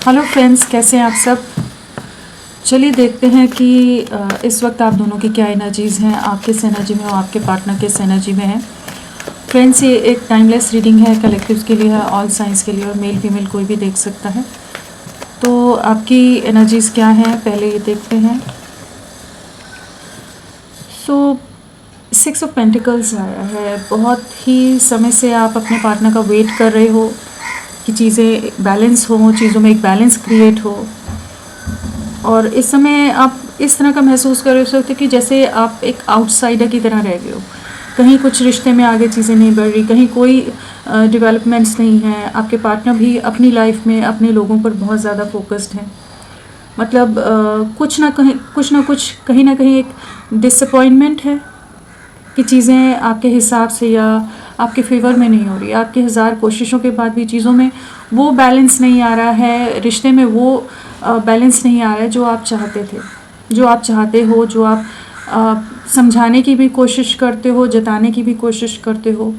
Hello friends, कैसे हैं आप सब। चलिए देखते हैं कि इस वक्त आप दोनों की क्या एनर्जीज़ हैं, आप किस एनर्जी में हो, आपके पार्टनर किस एनर्जी में है। फ्रेंड्स, ये एक टाइमलेस रीडिंग है, कलेक्टिव्स के लिए है, ऑल साइंस के लिए, और मेल फीमेल कोई भी देख सकता है। तो आपकी एनर्जीज़ क्या हैं पहले ये देखते हैं। सो 6 ऑफ पेंटिकल्स आया है। बहुत ही समय से आप अपने पार्टनर का वेट कर रहे हो कि चीज़ें बैलेंस हो, चीज़ों में एक बैलेंस क्रिएट हो। और इस समय आप इस तरह का महसूस कर रहे हो कि जैसे आप एक आउटसाइडर की तरह रह गए हो। कहीं कुछ रिश्ते में आगे चीज़ें नहीं बढ़ रही, कहीं कोई डेवलपमेंट्स नहीं है। आपके पार्टनर भी अपनी लाइफ में अपने लोगों पर बहुत ज़्यादा फोकस्ड हैं। मतलब कुछ ना कुछ कहीं ना कहीं एक डिसअपॉइंटमेंट है कि चीज़ें आपके हिसाब से या आपके फेवर में नहीं हो रही। आपके हज़ार कोशिशों के बाद भी चीज़ों में वो बैलेंस नहीं आ रहा है, रिश्ते में वो बैलेंस नहीं आ रहा है जो आप चाहते थे, जो आप चाहते हो, जो आप समझाने की भी कोशिश करते हो, जताने की भी कोशिश करते हो,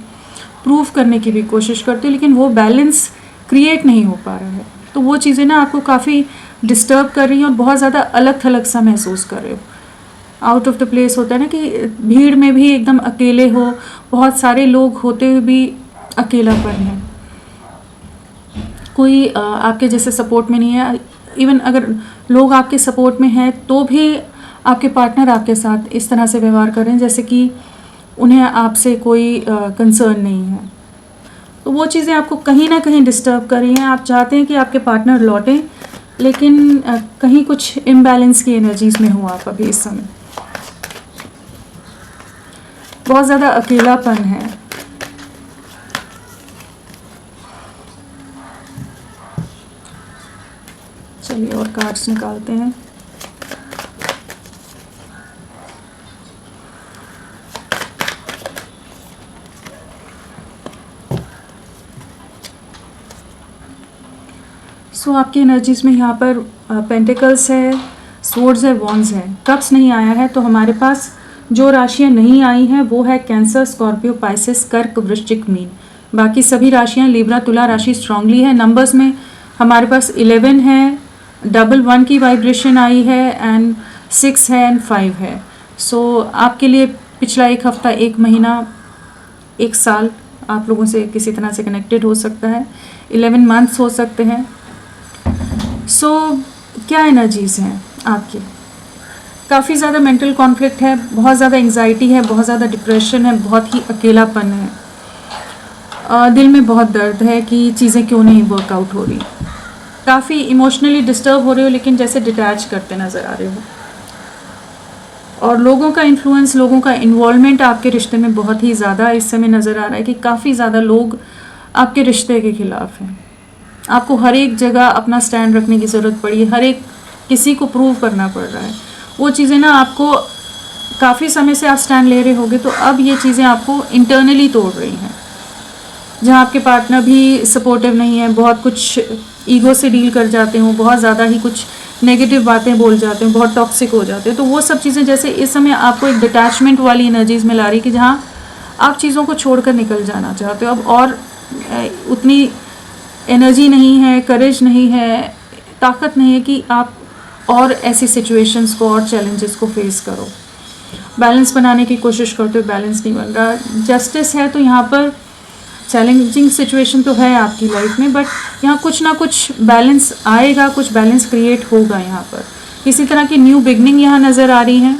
प्रूव करने की भी कोशिश करते हो, लेकिन वो बैलेंस क्रिएट नहीं हो पा रहा है। तो वो चीज़ें ना आपको काफ़ी डिस्टर्ब कर रही हैं और बहुत ज़्यादा अलग थलग सा महसूस कर रहे हो। आउट ऑफ द प्लेस होता है ना कि भीड़ में भी एकदम अकेले हो, बहुत सारे लोग होते हुए भी अकेलापन है, कोई आपके जैसे सपोर्ट में नहीं है। इवन अगर लोग आपके सपोर्ट में हैं तो भी आपके पार्टनर आपके साथ इस तरह से व्यवहार कर रहे हैं जैसे कि उन्हें आपसे कोई कंसर्न नहीं है। तो वो चीज़ें आपको कहीं ना कहीं डिस्टर्ब कर रही हैं। आप चाहते हैं कि आपके पार्टनर लौटें, लेकिन कहीं कुछ इम्बैलेंस की एनर्जीज़ में हो आप अभी इस समय। बहुत ज़्यादा अकेलापन है। चलिए और कार्ड्स निकालते हैं। सो आपकी एनर्जीज़ में यहाँ पर पेंटिकल्स है, स्वॉर्ड्स है, वॉन्ड्स है, कप्स नहीं आया है। तो हमारे पास जो राशियाँ नहीं आई हैं वो है कैंसर, स्कॉर्पियो, पाइसेस, कर्क, वृश्चिक, मीन। बाकी सभी राशियाँ, लिब्रा, तुला राशि स्ट्रांगली है। नंबर्स में हमारे पास 11 है, 11 की वाइब्रेशन आई है, एंड 6 है, एंड 5 है। सो आपके लिए पिछला एक हफ्ता, एक महीना, एक साल आप लोगों से किसी तरह से कनेक्टेड हो सकता है। 11 मंथ्स हो सकते हैं। सो क्या एनर्जीज़ हैं आपकी। काफ़ी ज़्यादा मेंटल कॉन्फ्लिक्ट है, बहुत ज़्यादा एंग्जाइटी है, बहुत ज़्यादा डिप्रेशन है, बहुत ही अकेलापन है। दिल में बहुत दर्द है कि चीज़ें क्यों नहीं वर्कआउट हो रही। काफ़ी इमोशनली डिस्टर्ब हो रहे हो, लेकिन जैसे डिटैच करते नज़र आ रहे हो। और लोगों का इन्फ्लुएंस, लोगों का इन्वॉल्वमेंट आपके रिश्ते में बहुत ही ज़्यादा इस समय नज़र आ रहा है कि काफ़ी ज़्यादा लोग आपके रिश्ते के खिलाफ हैं। आपको हर एक जगह अपना स्टैंड रखने की ज़रूरत पड़ी है, हर एक किसी को प्रूव करना पड़ रहा है। वो चीज़ें ना आपको काफ़ी समय से आप स्टैंड ले रहे होगे, तो अब ये चीज़ें आपको इंटरनली तोड़ रही हैं। जहाँ आपके पार्टनर भी सपोर्टिव नहीं है, बहुत कुछ ईगो से डील कर जाते हो, बहुत ज़्यादा ही कुछ नेगेटिव बातें बोल जाते हो, बहुत टॉक्सिक हो जाते हो। तो वो सब चीज़ें जैसे इस समय आपको एक डिटैचमेंट वाली एनर्जीज़ में ला रही कि जहाँ आप चीज़ों को छोड़कर निकल जाना चाहते हो। अब और उतनी एनर्जी नहीं है, करेज नहीं है, ताकत नहीं है कि आप और ऐसी सिचुएशंस को और चैलेंजेस को फेस करो। बैलेंस बनाने की कोशिश करते हो, बैलेंस नहीं बन रहा। जस्टिस है तो यहाँ पर चैलेंजिंग सिचुएशन तो है आपकी लाइफ में, बट यहाँ कुछ ना कुछ बैलेंस आएगा, कुछ बैलेंस क्रिएट होगा। यहाँ पर किसी तरह की न्यू बिगनिंग यहाँ नज़र आ रही है।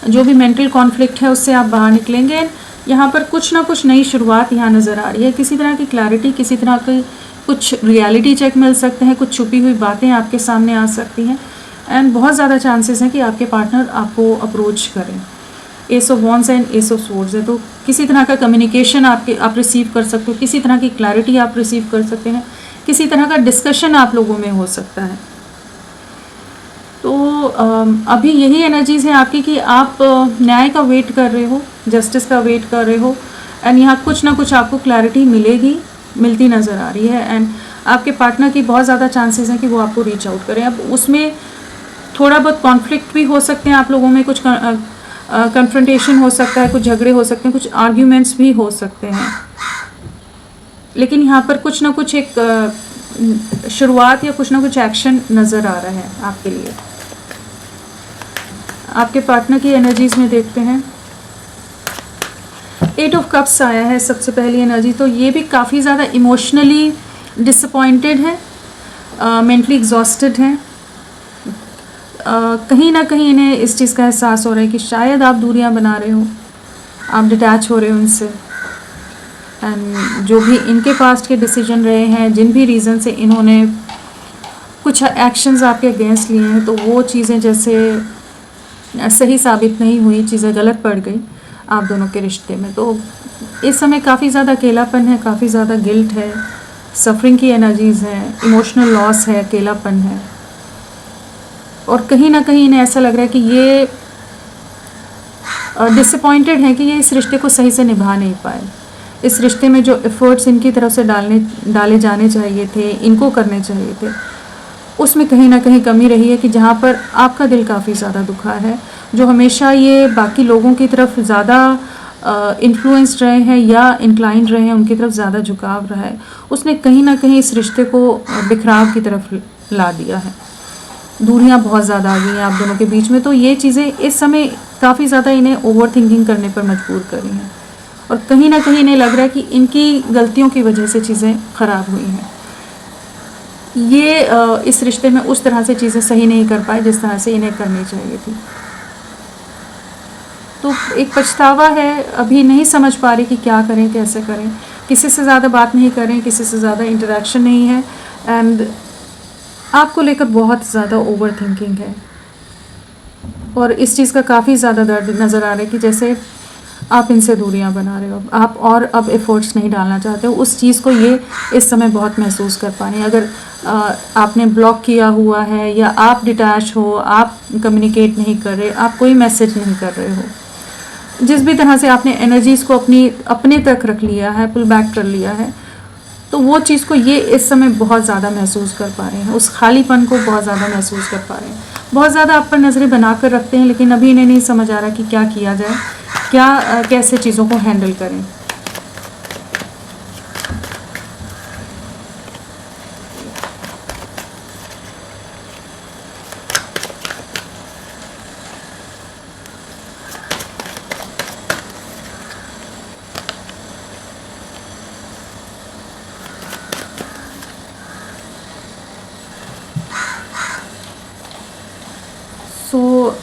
जो भी मेंटल कॉन्फ्लिक्ट है उससे आप बाहर निकलेंगे। यहाँ पर कुछ ना कुछ नई शुरुआत यहाँ नज़र आ रही है। किसी तरह की क्लैरिटी, किसी तरह की कुछ रियलिटी चेक मिल सकते हैं, कुछ छुपी हुई बातें आपके सामने आ सकती हैं, एंड बहुत ज़्यादा चांसेस हैं कि आपके पार्टनर आपको अप्रोच करें। S of wands and S of swords है, तो किसी तरह का कम्युनिकेशन आप रिसीव कर सकते हो, किसी तरह की क्लैरिटी आप रिसीव कर सकते हैं, किसी तरह का डिस्कशन आप लोगों में हो सकता है। तो अभी यही एनर्जीज़ है आपकी कि आप न्याय का वेट कर रहे हो, जस्टिस का वेट कर रहे हो, एंड यहाँ कुछ ना कुछ आपको क्लैरिटी मिलती नज़र आ रही है। एंड आपके पार्टनर की बहुत ज़्यादा चांसेस हैं कि वो आपको रीच आउट करें। अब उसमें थोड़ा बहुत कॉन्फ्लिक्ट भी हो सकते हैं आप लोगों में, कुछ कन्फ्रंटेशन हो सकता है, कुछ झगड़े हो सकते हैं, कुछ आर्ग्यूमेंट्स भी हो सकते हैं, लेकिन यहाँ पर कुछ ना कुछ एक शुरुआत या कुछ ना कुछ एक्शन नज़र आ रहा है आपके लिए। आपके पार्टनर की एनर्जीज में देखते हैं, 8 ऑफ कप्स आया है सबसे पहली एनर्जी। तो ये भी काफ़ी ज़्यादा इमोशनली डिसअपॉइंटेड है, मेंटली एग्जॉस्टेड है। कहीं ना कहीं इन्हें इस चीज़ का एहसास हो रहा है कि शायद आप दूरियां बना रहे हो, आप डिटैच हो रहे हो उनसे। एंड जो भी इनके पास्ट के डिसीजन रहे हैं, जिन भी रीज़न से इन्होंने कुछ एक्शंस आपके अगेंस्ट लिए हैं, तो वो चीज़ें जैसे सही साबित नहीं हुई, चीज़ें गलत पड़ गई आप दोनों के रिश्ते में। तो इस समय काफ़ी ज़्यादा अकेलापन है, काफ़ी ज़्यादा गिल्ट है, सफरिंग की एनर्जीज़ हैं, इमोशनल लॉस है, अकेलापन है। और कहीं ना कहीं इन्हें ऐसा लग रहा है कि ये डिसअपॉइंटेड है कि ये इस रिश्ते को सही से निभा नहीं पाए। इस रिश्ते में जो एफर्ट्स इनकी तरफ से डाले जाने चाहिए थे, इनको करने चाहिए थे, उसमें कहीं ना कहीं कमी रही है कि जहाँ पर आपका दिल काफ़ी ज़्यादा दुखा है। जो हमेशा ये बाकी लोगों की तरफ ज़्यादा इन्फ्लुएंस्ड रहे हैं या इंक्लाइंड रहे हैं, उनकी तरफ ज़्यादा झुकाव रहा है, उसने कहीं ना कहीं इस रिश्ते को बिखराव की तरफ ला दिया है। दूरियां बहुत ज़्यादा आ गई हैं आप दोनों के बीच में। तो ये चीज़ें इस समय काफ़ी ज़्यादा इन्हें ओवर थिंकिंग करने पर मजबूर कर रही हैं, और कहीं ना कहीं इन्हें लग रहा है कि इनकी गलतियों की वजह से चीज़ें ख़राब हुई हैं। ये इस रिश्ते में उस तरह से चीज़ें सही नहीं कर पाए जिस तरह से इन्हें करनी चाहिए थी। तो एक पछतावा है, अभी नहीं समझ पा रही कि क्या करें, कैसे करें। किसी से ज़्यादा बात नहीं करें, किसी से ज़्यादा इंटरेक्शन नहीं है, एंड आपको लेकर बहुत ज़्यादा ओवर थिंकिंग है। और इस चीज़ का काफ़ी ज़्यादा दर्द नज़र आ रहा है कि जैसे आप इनसे दूरियां बना रहे हो, आप और अब एफर्ट्स नहीं डालना चाहते हो। उस चीज़ को ये इस समय बहुत महसूस कर पा रहे हैं। अगर आपने ब्लॉक किया हुआ है या आप डिटैच हो, आप कम्युनिकेट नहीं कर रहे, आप कोई मैसेज नहीं कर रहे हो, जिस भी तरह से आपने एनर्जीज़ को अपने तक रख लिया है, पुल बैक कर लिया है, तो वो चीज़ को ये इस समय बहुत ज़्यादा महसूस कर पा रहे हैं। उस खालीपन को बहुत ज़्यादा महसूस कर पा रहे हैं। बहुत ज़्यादा आप पर नज़रें बना कर रखते हैं, लेकिन अभी इन्हें नहीं समझ आ रहा कि क्या किया जाए, कैसे चीज़ों को हैंडल करें।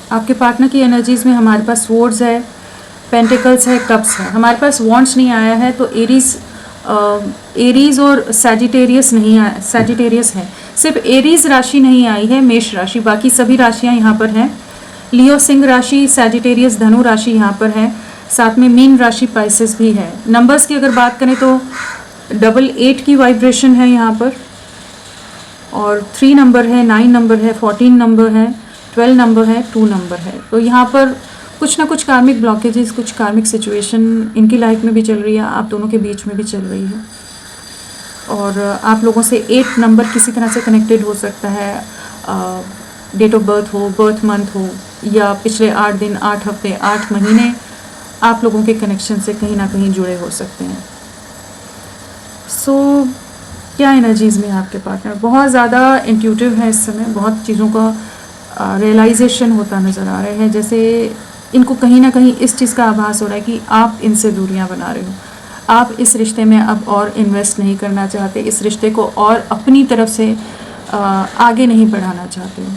आपके पार्टनर की एनर्जीज़ में हमारे पास स्वॉर्ड्स है, पेंटिकल्स है, कप्स है। हमारे पास वॉन्ड्स नहीं आया है, तो एरीज़ और सैजिटेरियस नहीं आया, सैजिटेरियस है। सिर्फ एरीज़ राशि नहीं आई है, मेष राशि, बाकी सभी राशियाँ यहाँ पर हैं। लियो सिंह राशि, सैजिटेरियस धनु राशि यहाँ पर है, साथ में मीन राशि पाइसेस भी है। नंबर्स की अगर बात करें तो 88 की वाइब्रेशन है यहाँ पर, और 3 नंबर है, 9 नंबर है, 14 नंबर है, 12 नंबर है, 2 नंबर है। तो यहाँ पर कुछ ना कुछ कार्मिक ब्लॉकेजेस, कुछ कार्मिक सिचुएशन इनकी लाइफ में भी चल रही है, आप दोनों के बीच में भी चल रही है। और आप लोगों से 8 नंबर किसी तरह से कनेक्टेड हो सकता है, डेट ऑफ बर्थ हो, बर्थ मंथ हो, या पिछले 8 दिन, 8 हफ्ते, 8 महीने आप लोगों के कनेक्शन से कहीं ना कहीं जुड़े हो सकते हैं। क्या एनर्जीज़ में आपके पार्टनर बहुत ज़्यादा इंट्यूटिव है इस समय, बहुत चीज़ों का रियलाइजेशन होता नज़र आ रहे हैं। जैसे इनको कहीं ना कहीं इस चीज़ का आभास हो रहा है कि आप इनसे दूरियां बना रहे हो, आप इस रिश्ते में अब और इन्वेस्ट नहीं करना चाहते, इस रिश्ते को और अपनी तरफ से आगे नहीं बढ़ाना चाहते हो।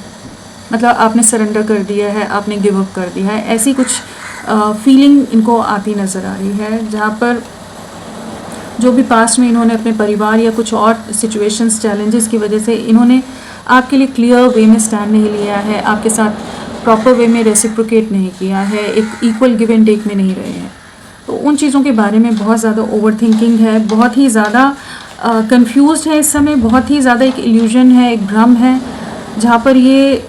मतलब आपने सरेंडर कर दिया है, आपने गिव अप कर दिया है, ऐसी कुछ फीलिंग इनको आती नज़र आ रही है। जहाँ पर जो भी पास्ट में इन्होंने अपने परिवार या कुछ और सिचुएशंस, चैलेंजेस की वजह से इन्होंने आपके लिए क्लियर वे में स्टैंड नहीं लिया है, आपके साथ प्रॉपर वे में रेसिप्रोकेट नहीं किया है, एक इक्वल गिव एंड टेक में नहीं रहे हैं, तो उन चीज़ों के बारे में बहुत ज़्यादा ओवर थिंकिंग है, बहुत ही ज़्यादा कंफ्यूज्ड है इस समय, बहुत ही ज़्यादा एक इल्यूजन है, एक भ्रम है, जहाँ पर ये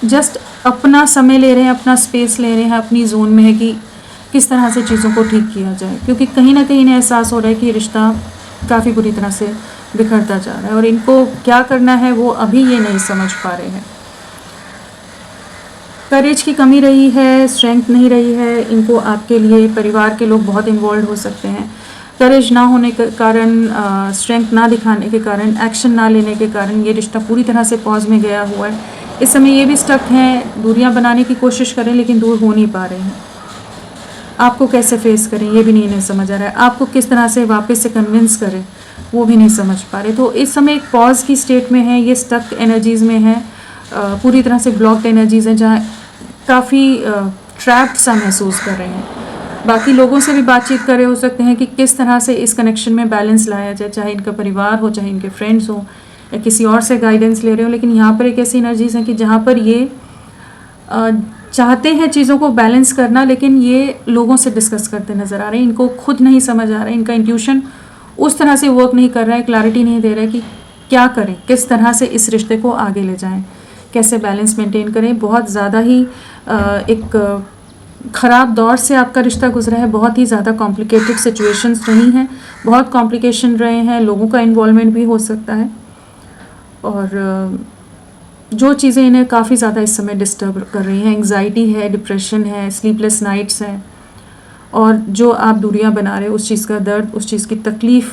जस्ट अपना समय ले रहे हैं, अपना स्पेस ले रहे हैं, अपनी जोन में है कि किस तरह से चीज़ों को ठीक किया जाए। क्योंकि कहीं ना कहीं इन्हें एहसास हो रहा है कि रिश्ता काफ़ी बुरी तरह से बिखरता जा रहा है, और इनको क्या करना है वो अभी ये नहीं समझ पा रहे हैं। करेज की कमी रही है, स्ट्रेंथ नहीं रही है इनको। आपके लिए परिवार के लोग बहुत इन्वॉल्व हो सकते हैं, करेज ना होने के कारण, स्ट्रेंथ ना दिखाने के कारण, एक्शन ना लेने के कारण ये रिश्ता पूरी तरह से पॉज में गया हुआ है। इस समय ये भी स्टक हैं, दूरियां बनाने की कोशिश करें लेकिन दूर हो नहीं पा रहे हैं। आपको कैसे फेस करें ये भी नहीं इन्हें समझ आ रहा है, आपको किस तरह से वापस से कन्विंस करें वो भी नहीं समझ पा रहे। तो इस समय एक पॉज की स्टेट में है, ये स्टक एनर्जीज़ में है, पूरी तरह से ब्लॉक्ड एनर्जीज़ हैं, जहाँ काफ़ी ट्रैप्ड सा महसूस कर रहे हैं। बाकी लोगों से भी बातचीत कर रहे हो सकते हैं कि किस तरह से इस कनेक्शन में बैलेंस लाया जाए, चाहे इनका परिवार हो, चाहे इनके फ्रेंड्स हो, या किसी और से गाइडेंस ले रहे हो। लेकिन यहाँ पर एक ऐसी एनर्जीज़ हैं कि जहाँ पर ये चाहते हैं चीज़ों को बैलेंस करना, लेकिन ये लोगों से डिस्कस करते नज़र आ रहे हैं। इनको खुद नहीं समझ आ रहा है, इनका इंट्यूशन उस तरह से वर्क नहीं कर रहा है, क्लैरिटी नहीं दे रहा है कि क्या करें, किस तरह से इस रिश्ते को आगे ले जाएं, कैसे बैलेंस मेंटेन करें। बहुत ज़्यादा ही एक ख़राब दौर से आपका रिश्ता गुजरा है, बहुत ही ज़्यादा कॉम्प्लिकेटेड सिचुएशंस रही हैं, बहुत कॉम्प्लिकेशन रहे हैं, लोगों का इन्वॉल्वमेंट भी हो सकता है, और जो चीज़ें इन्हें काफ़ी ज़्यादा इस समय डिस्टर्ब कर रही हैं, एंग्जाइटी है, डिप्रेशन है, स्लीपलेस नाइट्स हैं, और जो आप दूरियां बना रहे हो उस चीज़ का दर्द, उस चीज़ की तकलीफ़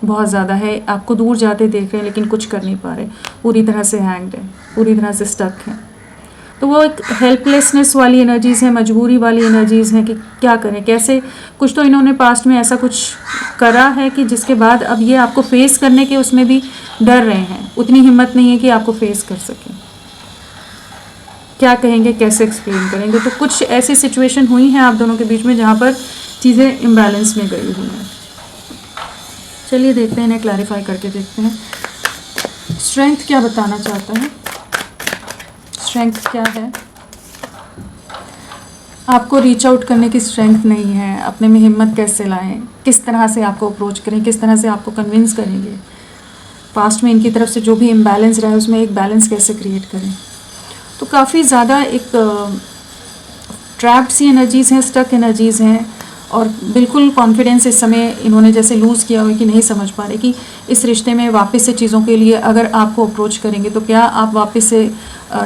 बहुत ज़्यादा है। आपको दूर जाते देख रहे हैं लेकिन कुछ कर नहीं पा रहे, पूरी तरह से हैंग्ड है, पूरी तरह से स्टक है। तो वो एक हेल्पलेसनेस वाली एनर्जीज़ हैं, मजबूरी वाली एनर्जीज़ हैं कि क्या करें, कैसे। कुछ तो इन्होंने पास्ट में ऐसा कुछ करा है कि जिसके बाद अब ये आपको फेस करने के उसमें भी डर रहे हैं, उतनी हिम्मत नहीं है कि आपको फेस कर सकें। क्या कहेंगे, कैसे एक्सप्लेन करेंगे। तो कुछ ऐसी सिचुएशन हुई हैं आप दोनों के बीच में जहाँ पर चीज़ें इम्बैलेंस में गई हुई हैं। चलिए देखते हैं, इन्हें क्लैरिफाई करके देखते हैं स्ट्रेंथ क्या बताना चाहता है। स्ट्रेंथ क्या है? आपको रीच आउट करने की स्ट्रेंथ नहीं है, अपने में हिम्मत कैसे लाएं, किस तरह से आपको अप्रोच करें, किस तरह से आपको कन्विंस करेंगे। पास्ट में इनकी तरफ से जो भी इम्बैलेंस रहा है उसमें एक बैलेंस कैसे क्रिएट करें। तो काफ़ी ज़्यादा एक ट्रैप्ड सी एनर्जीज़ हैं, स्टक एनर्जीज़ हैं, और बिल्कुल कॉन्फिडेंस इस समय इन्होंने जैसे लूज़ किया हुआ है कि नहीं समझ पा रहे कि इस रिश्ते में वापस से चीज़ों के लिए अगर आपको अप्रोच करेंगे तो क्या आप वापस से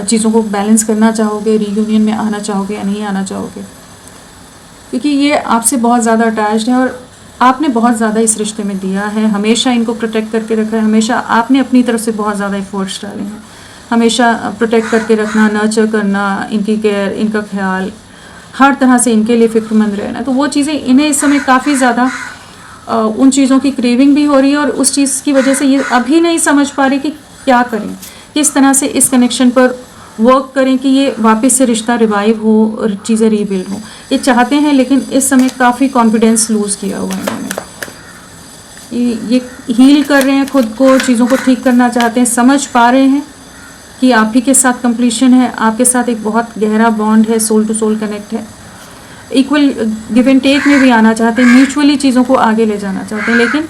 चीज़ों को बैलेंस करना चाहोगे, रीयूनियन में आना चाहोगे या नहीं आना चाहोगे। क्योंकि ये आपसे बहुत ज़्यादा अटैच्ड है और आपने बहुत ज़्यादा इस रिश्ते में दिया है, हमेशा इनको प्रोटेक्ट करके रखा है, हमेशा आपने अपनी तरफ से बहुत ज़्यादा एफर्ट्स डाले हैं, हमेशा प्रोटेक्ट करके रखना, नर्चर करना, इनकी केयर, इनका ख्याल, हर तरह से इनके लिए फ़िक्रमंद रहना। तो वो चीज़ें इन्हें इस समय काफ़ी ज़्यादा उन चीज़ों की क्रेविंग भी हो रही है, और उस चीज़ की वजह से ये अभी नहीं समझ पा रही कि क्या करें, किस तरह से इस कनेक्शन पर वर्क करें कि ये वापस से रिश्ता रिवाइव हो और चीज़ें रीबिल्ड हो। ये चाहते हैं लेकिन इस समय काफ़ी कॉन्फिडेंस लूज़ किया हुआ है इन्होंने। ये हील कर रहे हैं खुद को, चीज़ों को ठीक करना चाहते हैं, समझ पा रहे हैं कि आप ही के साथ कंप्लीशन है, आपके साथ एक बहुत गहरा बॉन्ड है, सोल टू सोल कनेक्ट है, इक्वल गिव एंड टेक में भी आना चाहते हैं, म्यूचुअली चीज़ों को आगे ले जाना चाहते हैं। लेकिन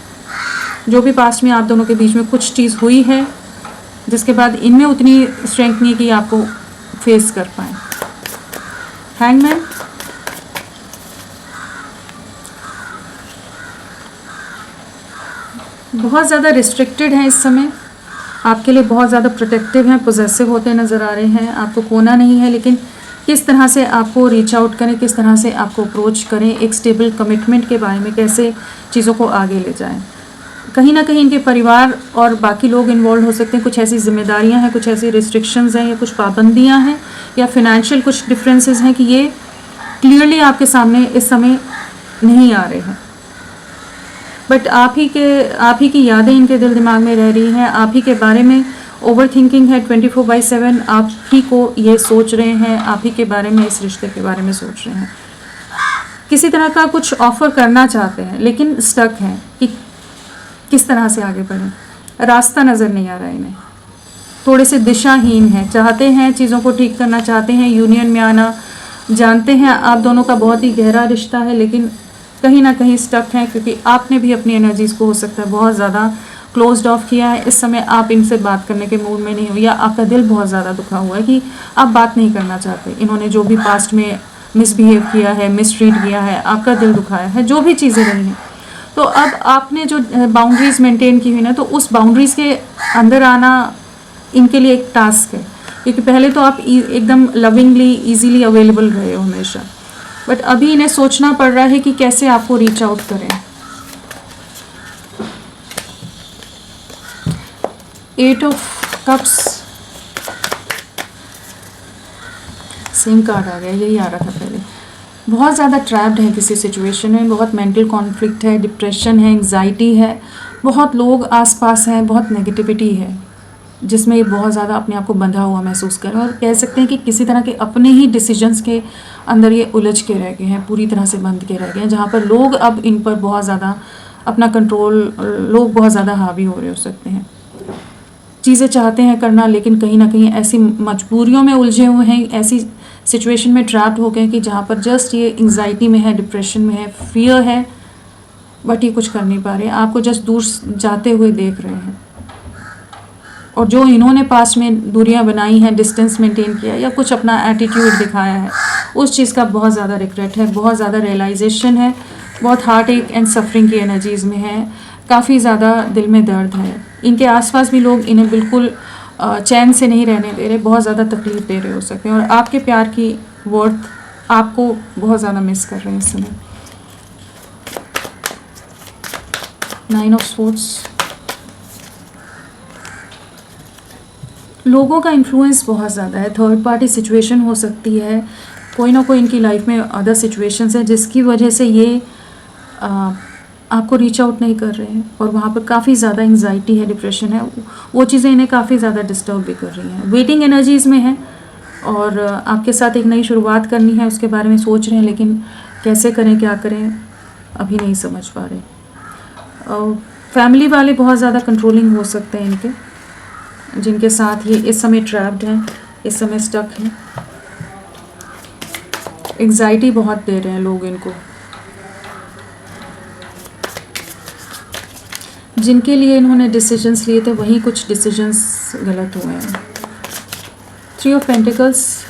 जो भी पास्ट में आप दोनों के बीच में कुछ चीज़ हुई है जिसके बाद इनमें उतनी स्ट्रेंथ नहीं कि आपको फेस कर पाएँ। हैंगमैन, बहुत ज़्यादा रिस्ट्रिक्टेड हैं इस समय, आपके लिए बहुत ज़्यादा प्रोटेक्टिव हैं, पोजेसिव होते नज़र आ रहे हैं, आपको खोना नहीं है, लेकिन किस तरह से आपको रीच आउट करें, किस तरह से आपको अप्रोच करें, एक स्टेबल कमिटमेंट के बारे में कैसे चीज़ों को आगे ले जाएं। कहीं ना कहीं इनके परिवार और बाकी लोग इन्वॉल्व हो सकते हैं, कुछ ऐसी जिम्मेदारियां हैं, कुछ ऐसी रिस्ट्रिक्शंस हैं, या कुछ पाबंदियां हैं, या फिनेंशियल कुछ डिफरेंसेस हैं कि ये क्लियरली आपके सामने इस समय नहीं आ रहे हैं, बट आप ही की यादें इनके दिल दिमाग में रह रही हैं, आप ही के बारे में ओवर थिंकिंग है 24/7, आप ही को ये सोच रहे हैं, आप ही के बारे में, इस रिश्ते के बारे में सोच रहे हैं, किसी तरह का कुछ ऑफ़र करना चाहते हैं लेकिन स्टक हैं कि किस तरह से आगे बढ़ें, रास्ता नज़र नहीं आ रहा है इन्हें, थोड़े से दिशाहीन है, चाहते हैं चीज़ों को ठीक करना, चाहते हैं यूनियन में आना, जानते हैं आप दोनों का बहुत ही गहरा रिश्ता है, लेकिन कहीं ना कहीं स्टक हैं क्योंकि आपने भी अपनी एनर्जीज़ को हो सकता है बहुत ज़्यादा क्लोज्ड ऑफ किया है। इस समय आप इनसे बात करने के मूड में नहीं हो, या आपका दिल बहुत ज़्यादा दुखा हुआ है कि आप बात नहीं करना चाहते। इन्होंने जो भी पास्ट में मिसबिहेव किया है, मिसट्रीट किया है, आपका दिल दुखाया है, जो भी चीज़ें रही हैं, तो अब आपने जो बाउंड्रीज़ मेंटेन की हुई ना, तो उस बाउंड्रीज़ के अंदर आना इनके लिए एक टास्क है, क्योंकि पहले तो आप एकदम लविंगली ईजीली अवेलेबल रहे हो हमेशा, बट अभी इन्हें सोचना पड़ रहा है कि कैसे आपको रीच आउट करें, 8 ऑफ कप्स, सेम कार्ड आ गया, यही आ रहा था पहले। बहुत ज़्यादा ट्रैप्ड है किसी सिचुएशन में, बहुत मेंटल कॉन्फ्लिक्ट है, डिप्रेशन है, एंग्जाइटी है, बहुत लोग आसपास हैं, बहुत नेगेटिविटी है जिसमें ये बहुत ज़्यादा अपने आप को बंधा हुआ महसूस कर रहे हैं, और कह सकते हैं कि किसी तरह के अपने ही डिसीजंस के अंदर ये उलझ के रह गए हैं, पूरी तरह से बंद के रह गए हैं, जहाँ पर लोग अब इन पर बहुत ज़्यादा अपना कंट्रोल, लोग बहुत ज़्यादा हावी हो रहे हो सकते हैं। चीज़ें चाहते हैं करना, लेकिन कहीं ना कहीं ऐसी मजबूरियों में उलझे हुए हैं, ऐसी सिचुएशन में ट्रैप्ड हो गए कि जहाँ पर जस्ट ये एंग्जाइटी में है, डिप्रेशन में है, फियर है, बट ये कुछ कर नहीं पा रहे, आपको जस्ट दूर जाते हुए देख रहे हैं। और जो इन्होंने पास में दूरियां बनाई हैं, डिस्टेंस मेंटेन किया या कुछ अपना एटीट्यूड दिखाया है, उस चीज़ का बहुत ज़्यादा रिग्रेट है, बहुत ज़्यादा रियलाइजेशन है, बहुत हार्ट एक एंड सफरिंग की एनर्जीज़ में है, काफ़ी ज़्यादा दिल में दर्द है। इनके आसपास भी लोग इन्हें बिल्कुल चैन से नहीं रहने दे रहे, बहुत ज़्यादा तकलीफ दे रहे हो सकते हैं, और आपके प्यार की वर्थ आपको बहुत ज़्यादा मिस कर रहे हैं इस समय। 9 ऑफ स्वॉर्ड्स, लोगों का इन्फ्लुएंस बहुत ज़्यादा है, थर्ड पार्टी सिचुएशन हो सकती है, कोई ना कोई इनकी लाइफ में अदर सिचुएशंस है जिसकी वजह से ये आपको रीच आउट नहीं कर रहे हैं, और वहाँ पर काफ़ी ज़्यादा एंग्जाइटी है, डिप्रेशन है, वो चीज़ें इन्हें काफ़ी ज़्यादा डिस्टर्ब भी कर रही हैं। वेटिंग एनर्जीज़ में है, और आपके साथ एक नई शुरुआत करनी है, उसके बारे में सोच रहे हैं, लेकिन कैसे करें, क्या करें, अभी नहीं समझ पा रहे। फैमिली वाले बहुत ज़्यादा कंट्रोलिंग हो सकते हैं इनके, जिनके साथ ये इस समय ट्रैप्ड हैं, इस समय स्टक हैं। एंग्जाइटी बहुत दे रहे हैं लोग इनको, जिनके लिए इन्होंने डिसीजंस लिए थे वहीं कुछ डिसीजंस गलत हुए हैं। 3 of pentacles,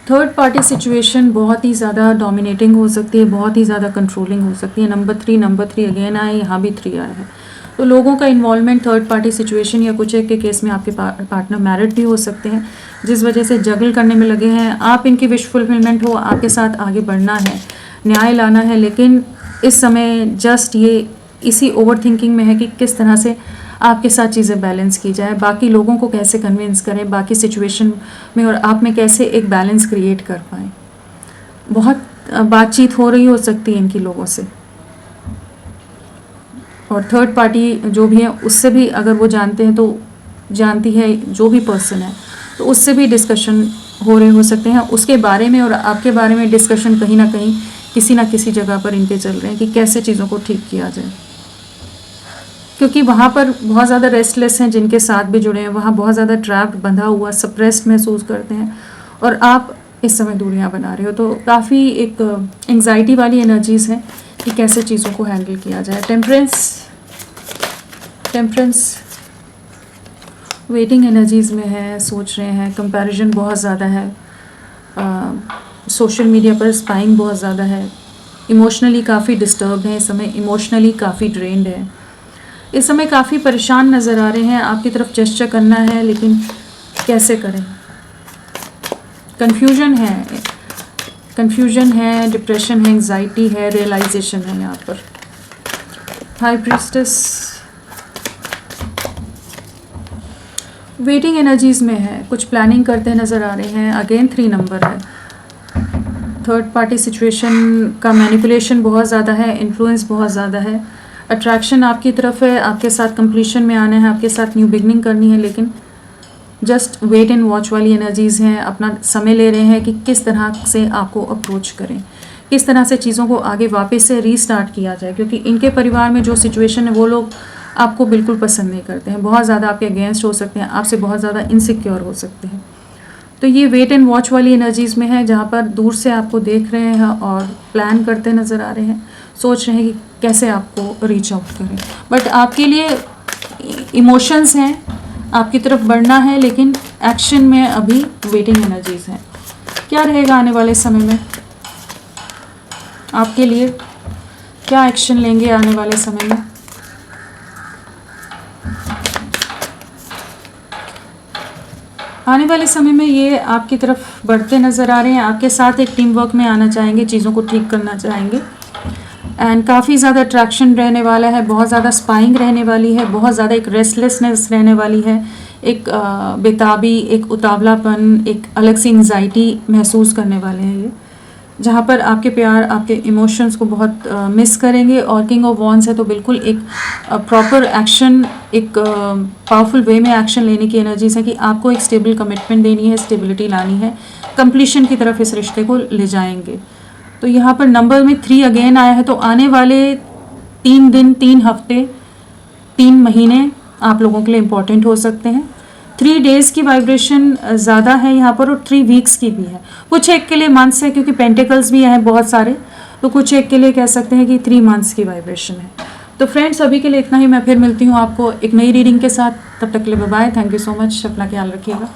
third party situation बहुत ही ज़्यादा डोमिनेटिंग हो सकती है, बहुत ही ज़्यादा कंट्रोलिंग हो सकती है। नंबर 3 अगेन आया, यहाँ भी 3 आया है, तो लोगों का इन्वॉल्वमेंट थर्ड पार्टी सिचुएशन या कुछ एक के केस में आपके पार्टनर मैरिड भी हो सकते हैं, जिस वजह से जगल करने में लगे हैं। आप इनकी विश फुलफिलमेंट हो, आपके साथ आगे बढ़ना है, न्याय लाना है, लेकिन इस समय जस्ट ये इसी ओवर थिंकिंग में है कि किस तरह से आपके साथ चीज़ें बैलेंस की जाए, बाकी लोगों को कैसे कन्विंस करें, बाकी सिचुएशन में और आप में कैसे एक बैलेंस क्रिएट कर पाएँ। बहुत बातचीत हो रही हो सकती है इनकी लोगों से, और थर्ड पार्टी जो भी है उससे भी अगर वो जानते हैं तो जानती है, जो भी पर्सन है तो उससे भी डिस्कशन हो रहे हो सकते हैं उसके बारे में, और आपके बारे में डिस्कशन कहीं ना कहीं किसी ना किसी जगह पर इनके चल रहे हैं कि कैसे चीज़ों को ठीक किया जाए, क्योंकि वहाँ पर बहुत ज़्यादा रेस्टलेस हैं, जिनके साथ भी जुड़े हैं वहाँ बहुत ज़्यादा ट्रैप्ड, बंधा हुआ, सप्रेस्ड महसूस करते हैं, और आप इस समय दूरियां बना रहे हो, तो काफ़ी एक एंग्जाइटी वाली एनर्जीज़ हैं कि कैसे चीज़ों को हैंडल किया जाए। टेम्परेंस वेटिंग एनर्जीज़ में है, सोच रहे हैं, कंपैरिजन बहुत ज़्यादा है, सोशल मीडिया पर स्पाइंग बहुत ज़्यादा है, इमोशनली काफ़ी डिस्टर्ब है इस समय, इमोशनली काफ़ी ड्रेन्ड है, इस समय काफ़ी परेशान नज़र आ रहे हैं, आपकी तरफ जेस्चर करना है लेकिन कैसे करें, कन्फ्यूजन है, डिप्रेशन है, एंग्जाइटी है, रियलाइजेशन है यहाँ पर। हाई प्रीस्टेस वेटिंग एनर्जीज़ में है, कुछ प्लानिंग करते नज़र आ रहे हैं, अगेन 3 नंबर है। थर्ड पार्टी सिचुएशन का मैनिपुलेशन बहुत ज़्यादा है, इन्फ्लुएंस बहुत ज़्यादा है, अट्रैक्शन आपकी तरफ है, आपके साथ कंप्लीशन में आना है, आपके साथ न्यू बिगनिंग करनी है, लेकिन जस्ट वेट एंड वॉच वाली एनर्जीज़ हैं, अपना समय ले रहे हैं कि किस तरह से आपको अप्रोच करें, किस तरह से चीज़ों को आगे वापस से रीस्टार्ट किया जाए, क्योंकि इनके परिवार में जो सिचुएशन है वो लोग आपको बिल्कुल पसंद नहीं करते हैं, बहुत ज़्यादा आपके अगेंस्ट हो सकते हैं, आपसे बहुत ज़्यादा इनसिक्योर हो सकते हैं। तो ये वेट एंड वॉच वाली एनर्जीज़ में है, जहाँ पर दूर से आपको देख रहे हैं और प्लान करते नज़र आ रहे हैं, सोच रहे हैं कि कैसे आपको रीच आउट करें, बट आपके लिए इमोशंस हैं, आपकी तरफ बढ़ना है, लेकिन एक्शन में अभी वेटिंग एनर्जीज़ हैं। क्या रहेगा आने वाले समय में आपके लिए, क्या एक्शन लेंगे आने वाले समय में? आने वाले समय में ये आपकी तरफ बढ़ते नज़र आ रहे हैं, आपके साथ एक टीम वर्क में आना चाहेंगे, चीज़ों को ठीक करना चाहेंगे, एंड काफ़ी ज़्यादा अट्रैक्शन रहने वाला है, बहुत ज़्यादा स्पाइंग रहने वाली है, बहुत ज़्यादा एक रेस्टलेसनेस रहने वाली है, एक बेताबी, एक उतावलापन, एक अलग सी एंजाइटी महसूस करने वाले हैं ये, जहाँ पर आपके प्यार, आपके इमोशंस को बहुत मिस करेंगे। और किंग ऑफ वॉन्ड्स है तो बिल्कुल एक प्रॉपर एक्शन, एक पावरफुल वे में एक्शन लेने की एनर्जीज है कि आपको एक स्टेबल कमिटमेंट देनी है, स्टेबिलिटी लानी है, कंप्लीशन की तरफ इस रिश्ते को ले जाएंगे। तो यहाँ पर नंबर में 3 अगेन आया है, तो आने वाले 3 दिन, 3 हफ्ते, 3 महीने आप लोगों के लिए इम्पॉर्टेंट हो सकते हैं। 3 डेज़ की वाइब्रेशन ज़्यादा है यहाँ पर, और 3 वीक्स की भी है। कुछ एक के लिए मंथ्स है, क्योंकि पेंटिकल्स भी हैं बहुत सारे, तो कुछ एक के लिए कह सकते हैं कि 3 मंथ्स की वाइब्रेशन है। तो फ्रेंड्स, अभी के लिए इतना ही। मैं फिर मिलती हूँ आपको एक नई रीडिंग के साथ। तब तक के लिए bye bye. Thank you so much. अपना ख्याल रखिएगा।